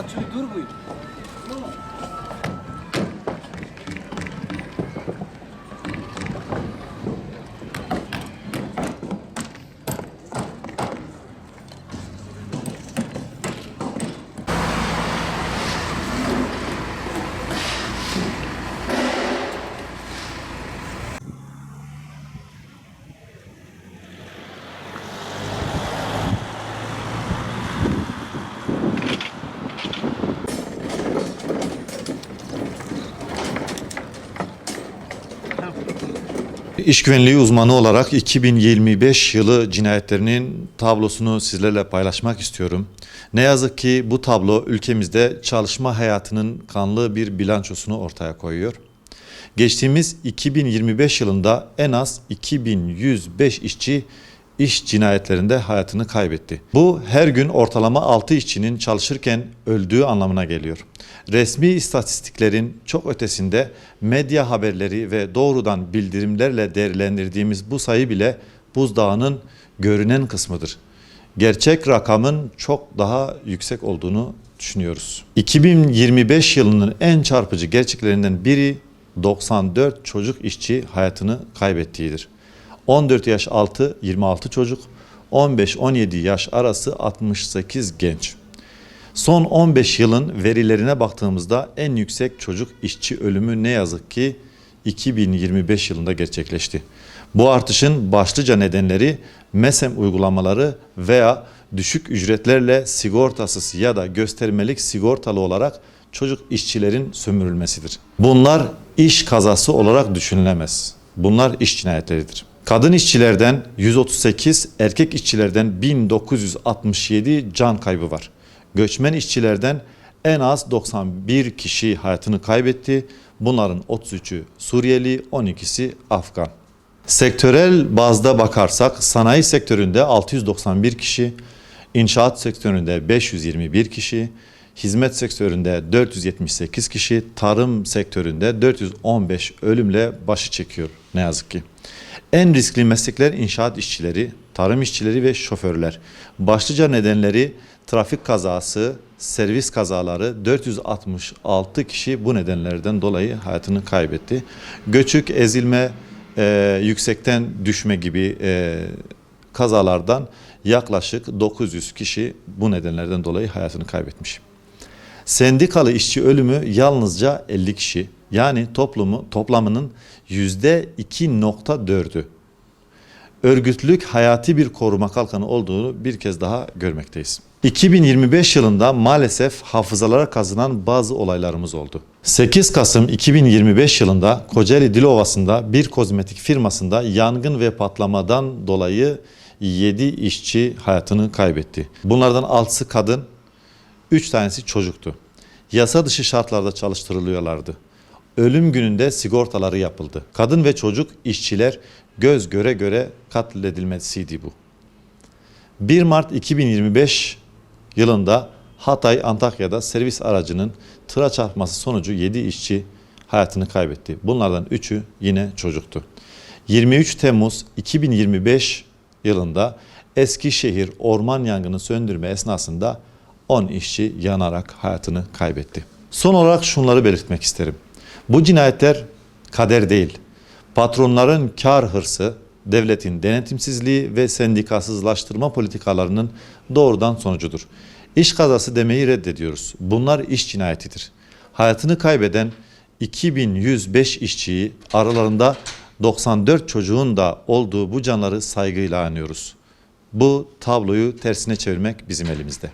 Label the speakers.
Speaker 1: Açık dur bu.
Speaker 2: İş güvenliği uzmanı olarak 2025 yılı cinayetlerinin tablosunu sizlerle paylaşmak istiyorum. Ne yazık ki bu tablo ülkemizde çalışma hayatının kanlı bir bilançosunu ortaya koyuyor. Geçtiğimiz 2025 yılında en az 2105 işçi iş cinayetlerinde hayatını kaybetti. Bu her gün ortalama 6 işçinin çalışırken öldüğü anlamına geliyor. Resmi istatistiklerin çok ötesinde medya haberleri ve doğrudan bildirimlerle değerlendirdiğimiz bu sayı bile buzdağının görünen kısmıdır. Gerçek rakamın çok daha yüksek olduğunu düşünüyoruz. 2025 yılının en çarpıcı gerçeklerinden biri 94 çocuk işçi hayatını kaybettiğidir. 14 yaş altı 26 çocuk, 15-17 yaş arası 68 genç. Son 15 yılın verilerine baktığımızda en yüksek çocuk işçi ölümü ne yazık ki 2025 yılında gerçekleşti. Bu artışın başlıca nedenleri MESEM uygulamaları veya düşük ücretlerle sigortasız ya da göstermelik sigortalı olarak çocuk işçilerin sömürülmesidir. Bunlar iş kazası olarak düşünülemez. Bunlar iş cinayetleridir. Kadın işçilerden 138, erkek işçilerden 1967 can kaybı var. Göçmen işçilerden en az 91 kişi hayatını kaybetti. Bunların 33'ü Suriyeli, 12'si Afgan. Sektörel bazda bakarsak sanayi sektöründe 691 kişi, inşaat sektöründe 521 kişi, hizmet sektöründe 478 kişi, tarım sektöründe 415 ölümle başı çekiyor ne yazık ki. En riskli meslekler inşaat işçileri, tarım işçileri ve şoförler. Başlıca nedenleri trafik kazası, servis kazaları, 466 kişi bu nedenlerden dolayı hayatını kaybetti. Göçük, ezilme, yüksekten düşme gibi kazalardan yaklaşık 900 kişi bu nedenlerden dolayı hayatını kaybetmiş. Sendikalı işçi ölümü yalnızca 50 kişi, yani toplamının %2.4'ü. Örgütlülük hayati bir koruma kalkanı olduğunu bir kez daha görmekteyiz. 2025 yılında maalesef hafızalara kazınan bazı olaylarımız oldu. 8 Kasım 2025 yılında Kocaeli Dilovası'nda bir kozmetik firmasında yangın ve patlamadan dolayı 7 işçi hayatını kaybetti. Bunlardan 6'sı kadın, 3 tanesi çocuktu. Yasa dışı şartlarda çalıştırılıyorlardı. Ölüm gününde sigortaları yapıldı. Kadın ve çocuk işçiler göz göre göre katledilmesiydi bu. 1 Mart 2025 yılında Hatay, Antakya'da servis aracının tıra çarpması sonucu 7 işçi hayatını kaybetti. Bunlardan 3'ü yine çocuktu. 23 Temmuz 2025 yılında Eskişehir orman yangını söndürme esnasında 10 işçi yanarak hayatını kaybetti. Son olarak şunları belirtmek isterim. Bu cinayetler kader değil. Patronların kar hırsı, devletin denetimsizliği ve sendikasızlaştırma politikalarının doğrudan sonucudur. İş kazası demeyi reddediyoruz. Bunlar iş cinayetidir. Hayatını kaybeden 2105 işçiyi, aralarında 94 çocuğun da olduğu bu canları saygıyla anıyoruz. Bu tabloyu tersine çevirmek bizim elimizde.